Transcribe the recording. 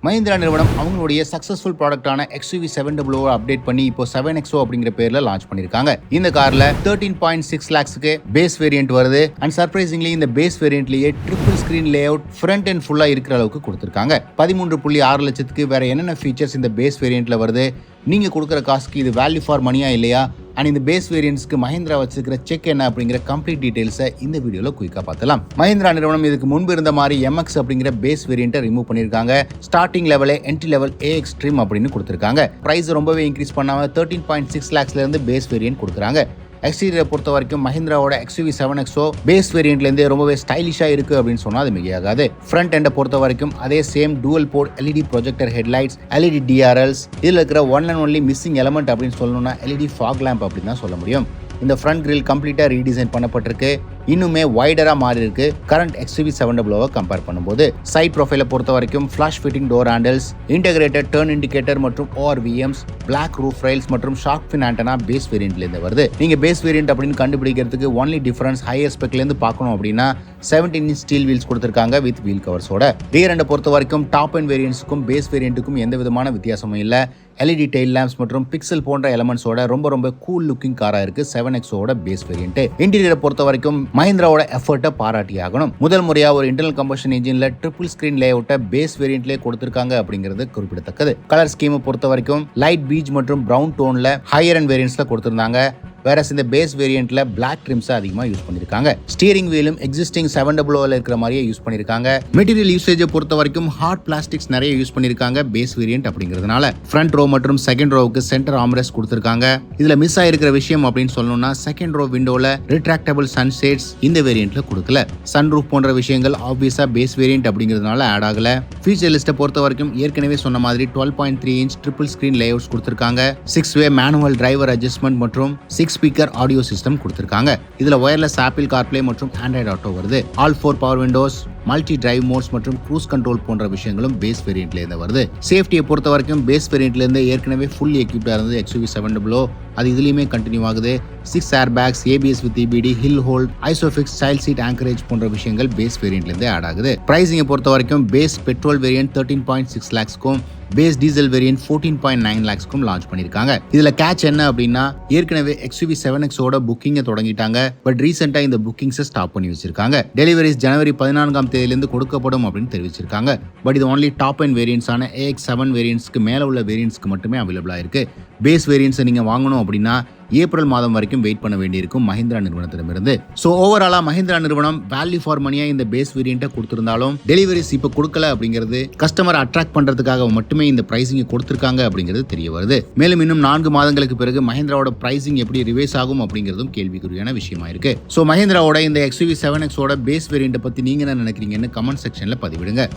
மஹிந்திரா நிறுவனம் அவங்களுடைய successful ப்ராடக்டான XUV700 update பண்ணி இப்போ 7XO அப்படிங்கிற பேர்ல லான்ச் பண்ணிருக்காங்க. இந்த கார்ல 13.6 lakhsக்கு பேஸ் வேரியன்ட் வருது. அண்ட் சர்ப்ரைசிங்லி இந்த பேஸ் வேரியன்ட்லயே triple screen layout front and ஃபுல்லா இருக்கிற அளவுக்கு கொடுத்திருக்காங்க. 13.6 லட்சத்துக்கு வேற என்னென்ன ஃபீச்சர்ஸ் இந்த பேஸ் வேரியன்ட்ல வருது, நீங்க கொடுக்குற காசுக்கு இது வேல்யூ ஃபார் மணியா இல்லையா, அண்ட் இந்த பேஸ் வேரியன்ட்ஸ்க்கு மஹிந்திரா வச்சிருக்கிற செக் என்ன அப்படிங்கிற கம்ப்ளீட் டீடைல்ஸை இந்த வீடியோல குயிக்கா பார்க்கலாம். மஹிந்திரா நிறுவனம் இதுக்கு முன்பு இருந்த மாதிரி MX அப்படிங்கிற பேஸ் வேரியன்ட்டை ரிமூவ் பண்ணிருக்காங்க. ஸ்டார்டிங் லெவலே என்ட்ரி லெவல் A எக்ஸ்ட்ரீம் அப்படின்னு கொடுத்திருக்காங்க. பிரைஸ் ரொம்பவே இன்க்ரீஸ் பண்ணாம 13.6 lakhsல இருந்து பேஸ் வேரியன்ட் கொடுக்குறாங்க. எக்ஸ்டீரியரை பொறுத்த வரைக்கும் மஹிந்திராவோட XUV7XO பேஸ் வேரியன்ட்லேருந்து ரொம்பவே ஸ்டைலிஷாக இருக்குது அப்படின்னு சொன்னால் அது மிகையாகாது. ஃப்ரண்ட் எண்டை பொறுத்த வரைக்கும் அதே same dual port LED projector headlights, LED DRLs, இதில் இருக்கிற one and only missing element அப்படின்னு சொல்லணும்னா LED ஃபாக் லேம்ப் அப்படின்னு தான் சொல்ல முடியும். இந்த ஃப்ரண்ட் கிரில் கம்ப்ளீட்டாக ரீடிசைன் பண்ணப்பட்டிருக்கு. இன்னுமே வைடராக மாறி இருக்கு கரண்ட் XUV700 கம்பேர் பண்ணும்போது. சைட் ப்ரொஃபைலை பொறுத்த வரைக்கும் flash fitting door handles, integrated turn indicator மற்றும் ORVMs, பிளாக் ரூஃப் ரெயில்ஸ் மற்றும் ஷார்க் ஃபின் ஆண்டனா பேஸ் வேரியன்ட்லேருந்து வருது. நீங்க பேஸ் வேரியன்ட் அப்படின்னு கண்டுபிடிக்கிறதுக்கு ஒன்லி டிஃபரன்ஸ் ஹையர் ஸ்பெக்லேருந்து பார்க்கணும் அப்படின்னா 17 inch ஸ்டீல் வீல்ஸ் கொடுத்திருக்காங்க வித் வீல் கவர்ஸோட. ரியர் எண்டை பொறுத்த வரைக்கும் டாப் அண்ட் வேரியன்ட்ஸுக்கும் பேஸ் வேரியன்ட்டுக்கும் எந்த விதமான வித்தியாசமும் இல்லை. LED டெயில் லேம்ப்ஸ் மற்றும் பிக்சல் போன்ற எலமெண்ட்ஸோட ரொம்ப கூல் லுக்கிங் காரா இருக்கு 7XOட பேஸ் வேரியன்ட். இன்டீரியரை பொறுத்த வரைக்கும் மஹிந்திராவோட எஃபர்ட்டை பாராட்டி ஆகணும். முதல் முறையா ஒரு இன்டர்னல் கம்பஷன் இன்ஜின்ல ட்ரிபிள் ஸ்கிரீன் லேஅவுட்டை பேஸ் வேரியன்ட்லேயே கொடுத்திருக்காங்க அப்படிங்கிறது குறிப்பிடத்தக்கது. கலர் ஸ்கீமை பொறுத்த வரைக்கும் லைட் பீச் மற்றும் பிரவுன் டோன்ல ஹையர் அண்ட் வேரியன்ட்ஸ்ல கொடுத்திருந்தாங்க. வேற இந்த பேஸ் வேரியன்ட்ல பிளாக் ட்ரிம்ஸ் அதிகமாக யூஸ் பண்ணிருக்காங்க. ஸ்டீரிங் வீலும் எக்ஸிஸ்டிங் 700 இருக்கிற மாதிரியே யூஸ் பண்ணிருக்காங்க. மெட்டீரியல் யூசேஜை பொறுத்த வரைக்கும் ஹார்ட் பிளாஸ்டிக்ஸ் நிறைய யூஸ் பண்ணிருக்காங்க பேஸ் வேரியன்ட் அப்படிங்கிறதுனால. ஃப்ரண்ட் ரோ மற்றும் செகண்ட் ரோவுக்கு சென்டர் ஆர்ம்ரெஸ்ட் கொடுத்திருக்காங்க. இதுல மிஸ் ஆயிருக்கிற விஷயம் அப்படின்னு சொல்லணும்னா செகண்ட் ரோ விண்டோல ரிட்ராக்டபிள் சன்ஷேட்ஸ் இந்த வேரியன்ட்ல கொடுக்கல. சன் ரூஃப் போன்ற விஷயங்கள் ஆப்வியஸா பேஸ் வேரியன்ட் அப்படிங்கிறதுனால ஆட் ஆகல. ஃபீச்சர் லிஸ்ட்டை பொறுத்த வரைக்கும் ஏற்கனவே சொன்ன மாதிரி 12.3 inch ட்ரிபிள் ஸ்கிரீன் லேஅவுட்ஸ் கொடுத்திருக்காங்க. 6-way மேனுவல் டிரைவர் அட்ஜஸ்ட்மெண்ட் மற்றும் 6 ஸ்பீக்கர் ஆடியோ சிஸ்டம் கொடுத்திருக்காங்க. இதுல வயர்லெஸ் ஆப்பிள் கார்ப்ளே மற்றும் ஆண்ட்ராய்டு ஆட்டோ வருது. All 4 power Windows, multi drive modes மற்றும் க்ரூஸ் கண்ட்ரோல் போன்ற விஷயங்களும் பேஸ் வேரியன்ட்ல இருந்து வருது. சேஃப்டியை பொறுத்த வரைக்கும் பேஸ் வேரியன்ட்ல இருந்து ஏற்கனவே ஃபுல் எக்யூப்டா இருந்தது XUV700. அது இதுலயுமே கண்டினியூ ஆகுது. 6 airbags, ABS with EBD, hill hold, Isofix, child seat anchorage போன்ற விஷயங்கள் பேஸ் வேரியன்ட்ல இருந்து ஆட் ஆகுது. பிரைசிங்கை பொறுத்த வரைக்கும் பேஸ் பெட்ரோல் வேரியன்ட் 13.6 lakhsக்கும் பேஸ் டீசல் வேரியன்ட் 14.9 lakhsக்கும் லான்ச் பண்ணிருக்காங்க. இதுல கேட்ச் என்ன அப்படின்னா ஏற்கனவே XUV7XOட புக்கிங்கை தொடங்கிட்டாங்க. பட் ரீசெண்டா இந்த புக்கிங்ஸை ஸ்டாப் பண்ணி வச்சிருக்காங்க. டெலிவரிஸ் ஜனவரி 14ஆம் தேதியிலிருந்து கொடுக்கப்படும் அப்படின்னு தெரிவிச்சிருக்காங்க. பட் இது ஒன்லி டாப் அண்ட் வேரியன்ட்ஸான AX7 வேரியன்ட்ஸ்க்கு மேல உள்ள வேரியன்ட்ஸ்க்கு மட்டுமே அவைலபிளா இருக்கு. பேஸ் வேரியன்ட்ஸை நீங்க வாங்கணும் அப்படின்னா ஏப்ரல் மாதம் வரைக்கும் வெயிட் பண்ண வேண்டியிருக்கும் மஹிந்திரா நிறுவனத்திடமிருந்து. சோ ஓவராலா மஹிந்திரா நிறுவனம் வேல்யூ ஃபார் மணியா இந்த பேஸ் வேரியன்ட்டை கொடுத்திருந்தாலும் டெலிவரிஸ் இப்ப கொடுக்கல அப்படிங்கிறது கஸ்டமர் அட்ராக்ட் பண்றதுக்காக மட்டுமே இந்த பிரைசிங் கொடுத்திருக்காங்க அப்படிங்கிறது தெரிய வருது. மேலும் இன்னும் 4 மாதங்களுக்கு பிறகு மஹிந்திராவோட பிரைசிங் எப்படி ரிவைஸ் ஆகும் அப்படிங்கிறதும் கேள்விக்குறியான விஷயமா இருக்கு. சோ மஹிந்திராவோட இந்த XUV7XOட பேஸ் வேரியன்ட்டை பத்தி நீங்க என்ன நினைக்கிறீங்கன்னு கமெண்ட் செக்ஷன்ல பதிவிடுங்க.